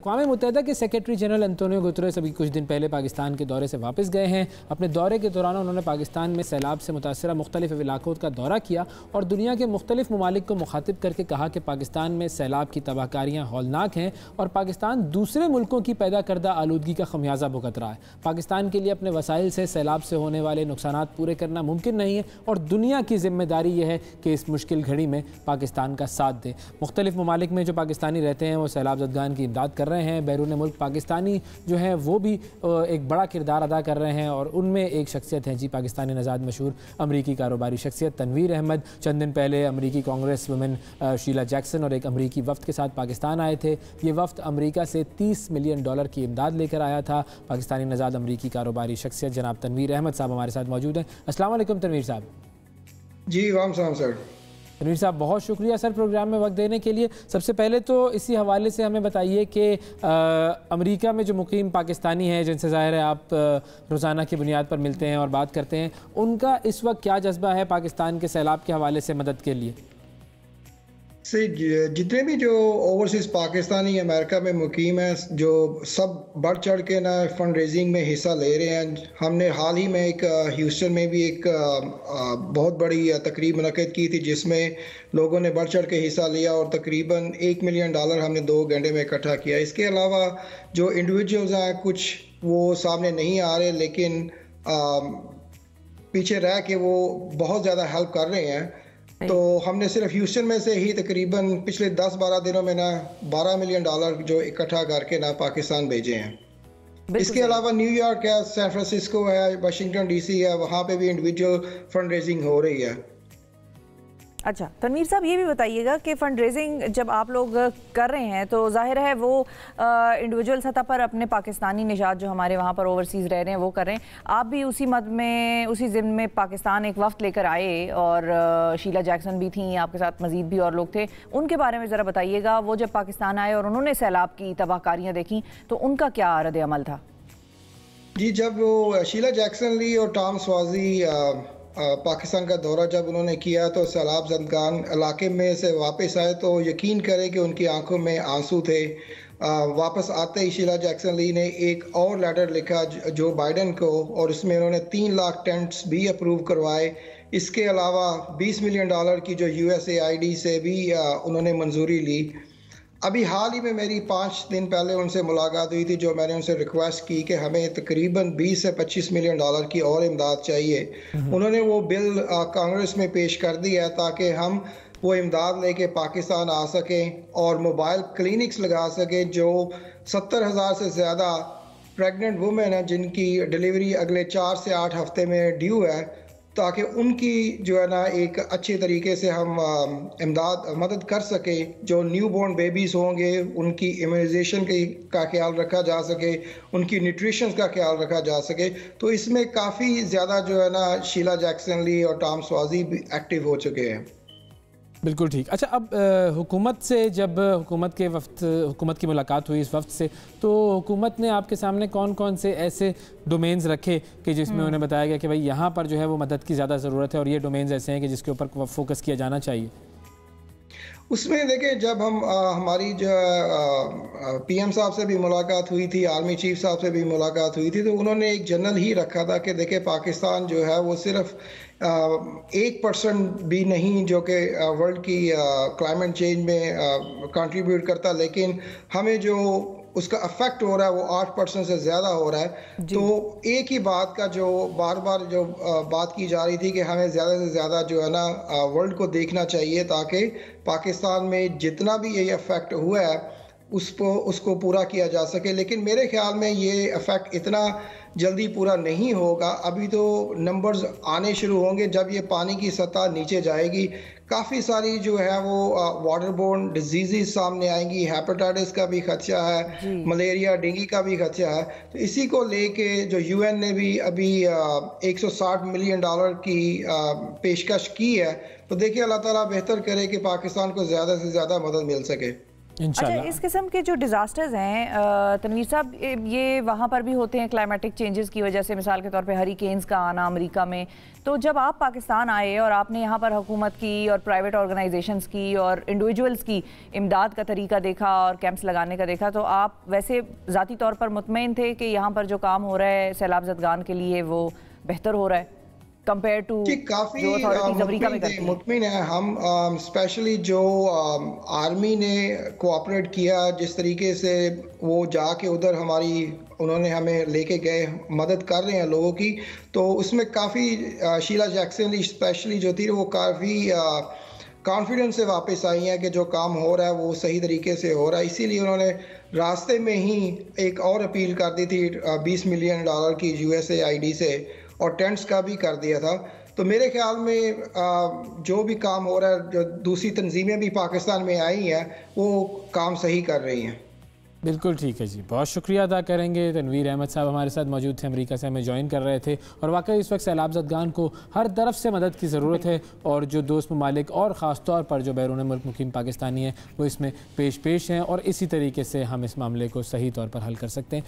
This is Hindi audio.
अक़वाम मुत्तहिदा के सेक्रेटरी जनरल अंतोनियो गुतरेस अभी कुछ दिन पहले पाकिस्तान के दौरे से वापस गए हैं। अपने दौरे के दौरान उन्होंने पाकिस्तान में सैलाब से मुतासरा मुख्तलिफ इलाकों का दौरा किया और दुनिया के मुख्तलिफ ममालिक को मुखातिब करके कहा कि पाकिस्तान में सैलाब की तबाहकारियाँ हौलनाक हैं और पाकिस्तान दूसरे मुल्कों की पैदा करदा आलूदगी का खमियाजा भुगत रहा है। पाकिस्तान के लिए अपने वसाइल से सैलाब से होने वाले नुकसान पूरे करना मुमकिन नहीं है और दुनिया की जिम्मेदारी यह है कि इस मुश्किल घड़ी में पाकिस्तान का साथ दे। मुख्तलिफ ममालिक में जो पाकिस्तानी रहते हैं वो सैलाब ज़दगान की इमदाद कर रहे हैं। बैरून मुल्क पाकिस्तानी जो हैं वो भी एक बड़ा किरदार अदा कर रहे हैं और उनमें एक शख्सियत है जी पाकिस्तानी नज़ाद मशहूर अमरीकी कारोबारी शख्सियत तनवीर अहमद। चंद दिन पहले अमरीकी कांग्रेस वुमेन शीला जैक्सन और एक अमरीकी वफ्द के साथ पाकिस्तान आए थे। ये वफ्द अमरीका से $30 मिलियन की इमदाद लेकर आया था। पाकिस्तानी नज़ाद अमरीकी कारोबारी शख्सियत जनाब तनवीर अहमद साहब हमारे साथ मौजूद हैं। अस्सलाम वालेकुम तनवीर साहब। जी वाम सर। तनवीर साहब बहुत शुक्रिया सर प्रोग्राम में वक्त देने के लिए। सबसे पहले तो इसी हवाले से हमें बताइए कि अमेरिका में जो मुकीम पाकिस्तानी हैं जिनसे ज़ाहिर है आप रोज़ाना की बुनियाद पर मिलते हैं और बात करते हैं, उनका इस वक्त क्या जज्बा है पाकिस्तान के सैलाब के हवाले से मदद के लिए? से जितने भी जो ओवरसीज़ पाकिस्तानी अमेरिका में मुकीम हैं जो सब बढ़ चढ़ के ना फंड रेजिंग में हिस्सा ले रहे हैं। हमने हाल ही में एक ह्यूस्टन में भी एक बहुत बड़ी तकरीब मुनक़्क़िद की थी जिसमें लोगों ने बढ़ चढ़ के हिस्सा लिया और तकरीबन $1 मिलियन हमने 2 घंटे में इकट्ठा किया। इसके अलावा जो इंडिविजुअल्स हैं कुछ वो सामने नहीं आ रहे लेकिन पीछे रह के वो बहुत ज़्यादा हेल्प कर रहे हैं। तो हमने सिर्फ ह्यूस्टन में से ही तकरीबन पिछले 10-12 दिनों में ना $12 मिलियन जो इकट्ठा करके ना पाकिस्तान भेजे हैं। इसके अलावा न्यूयॉर्क है, सैन फ्रांसिस्को है, वाशिंगटन डीसी है, वहाँ पे भी इंडिविजुअल फंड रेजिंग हो रही है। अच्छा तनवीर साहब, ये भी बताइएगा कि फ़ंड रेजिंग जब आप लोग कर रहे हैं तो जाहिर है वो इंडिविजुअल सतह पर अपने पाकिस्तानी निशात जो हमारे वहाँ पर ओवरसीज़ रह रहे हैं वो कर रहे हैं। आप भी उसी मद में उसी ज़िम्न में पाकिस्तान एक वफ़्त लेकर आए और शीला जैक्सन भी थी, आपके साथ मज़ीद भी और लोग थे। उनके बारे में ज़रा बताइएगा, वो जब पाकिस्तान आए और उन्होंने सैलाब की तबाहकारियाँ देखी तो उनका क्या रद्द अमल था? जी, जब वो शीला जैक्सन ली और टॉम स्वाज़ी पाकिस्तान का दौरा जब उन्होंने किया तो सैलाब ज़दगान इलाके में से वापस आए तो यकीन करें कि उनकी आंखों में आंसू थे। वापस आते ही शीला जैक्सन ली ने एक और लेटर लिखा जो बाइडन को और उसमें उन्होंने 3 लाख टेंट्स भी अप्रूव करवाए। इसके अलावा $20 मिलियन की जो USAID से भी उन्होंने मंजूरी ली। अभी हाल ही में मेरी 5 दिन पहले उनसे मुलाकात हुई थी जो मैंने उनसे रिक्वेस्ट की कि हमें तकरीबन $20 से $25 मिलियन की और इमदाद चाहिए। उन्होंने वो बिल कांग्रेस में पेश कर दिया है ताकि हम वो इमदाद लेके पाकिस्तान आ सकें और मोबाइल क्लिनिक्स लगा सकें। जो 70,000 से ज़्यादा प्रेग्नेंट वुमेन हैं जिनकी डिलीवरी अगले 4 से 8 हफ्ते में ड्यू है, ताकि उनकी जो है ना एक अच्छे तरीके से हम मदद कर सके। जो न्यू बॉर्न बेबीज़ होंगे उनकी इम्यूनाइजेशन का ख्याल रखा जा सके, उनकी न्यूट्रिशन का ख्याल रखा जा सके। तो इसमें काफ़ी ज़्यादा जो है ना शीला जैक्सन ली और टॉम स्वाज़ी भी एक्टिव हो चुके हैं। बिल्कुल ठीक। अच्छा, अब हुकूमत से जब हुकूमत की मुलाकात हुई इस वक्त से, तो हुकूमत ने आपके सामने कौन कौन से ऐसे डोमेन्स रखे कि जिसमें उन्हें बताया गया कि भाई यहाँ पर जो है वो मदद की ज़्यादा ज़रूरत है और ये डोमेन्स ऐसे हैं कि जिसके ऊपर फोकस किया जाना चाहिए? उसमें देखिए, जब हम हमारी जो PM साहब से भी मुलाकात हुई थी, आर्मी चीफ साहब से भी मुलाकात हुई थी, तो उन्होंने एक जनरल ही रखा था कि देखिए पाकिस्तान जो है वो सिर्फ 1% भी नहीं जो कि वर्ल्ड की क्लाइमेट चेंज में कंट्रीब्यूट करता, लेकिन हमें जो उसका अफेक्ट हो रहा है वो 8% से ज़्यादा हो रहा है। तो एक ही बात का जो बार बार जो बात की जा रही थी कि हमें ज़्यादा से ज़्यादा जो है ना वर्ल्ड को देखना चाहिए ताकि पाकिस्तान में जितना भी ये अफेक्ट हुआ है उसको पूरा किया जा सके। लेकिन मेरे ख्याल में ये अफेक्ट इतना जल्दी पूरा नहीं होगा। अभी तो नंबर्स आने शुरू होंगे जब ये पानी की सतह नीचे जाएगी। काफ़ी सारी जो है वो वाटर बोर्न डिजीज़ सामने आएंगी। हेपेटाइटिस का भी खदशा है, मलेरिया डेंगू का भी खदशा है। तो इसी को लेके जो UN ने भी अभी $160 मिलियन की पेशकश की है। तो देखिए, अल्लाह ताला बेहतर करे कि पाकिस्तान को ज़्यादा से ज़्यादा मदद मिल सके। अच्छा, इस किस्म के जो डिज़ास्टर्स हैं तनवीर साहब, ये वहाँ पर भी होते हैं क्लाइमेटिक चेंजेस की वजह से, मिसाल के तौर पे हरिकेन्स का आना अमेरिका में। तो जब आप पाकिस्तान आए और आपने यहाँ पर हुकूमत की और प्राइवेट ऑर्गेनाइजेशंस की और इंडिविजुअल्स की इमदाद का तरीका देखा और कैंप्स लगाने का देखा, तो आप वैसे ज़ाती तौर पर मुतमईन थे कि यहाँ पर जो काम हो रहा है सैलाब ज़दगान के लिए वो बेहतर हो रहा है कंपेयर टू काफ़ी मुतमिन है हम। स्पेशली जो आर्मी ने कोऑपरेट किया, जिस तरीके से वो जाके उधर उन्होंने हमें लेके गए, मदद कर रहे हैं लोगों की, तो उसमें काफ़ी शीला जैक्सन ली स्पेशली जो थी वो काफ़ी कॉन्फिडेंस से वापस आई हैं कि जो काम हो रहा है वो सही तरीके से हो रहा है। इसीलिए उन्होंने रास्ते में ही एक और अपील कर दी थी $20 मिलियन की USAID से, और टेंट्स का भी कर दिया था। तो मेरे ख्याल में जो भी काम हो रहा है, जो दूसरी तंजीमें भी पाकिस्तान में आई हैं वो काम सही कर रही हैं। बिल्कुल ठीक है जी, बहुत शुक्रिया अदा करेंगे। तनवीर अहमद साहब हमारे साथ मौजूद थे, अमेरिका से हमें ज्वाइन कर रहे थे। और वाकई इस वक्त सैलाब ज़दगान को हर तरफ से मदद की ज़रूरत है, और जो दोस्त ममालिक और ख़ास तौर पर जो बैरून मुल्क मुकीम पाकिस्तानी हैं वो इसमें पेश हैं, और इसी तरीके से हम इस मामले को सही तौर पर हल कर सकते हैं।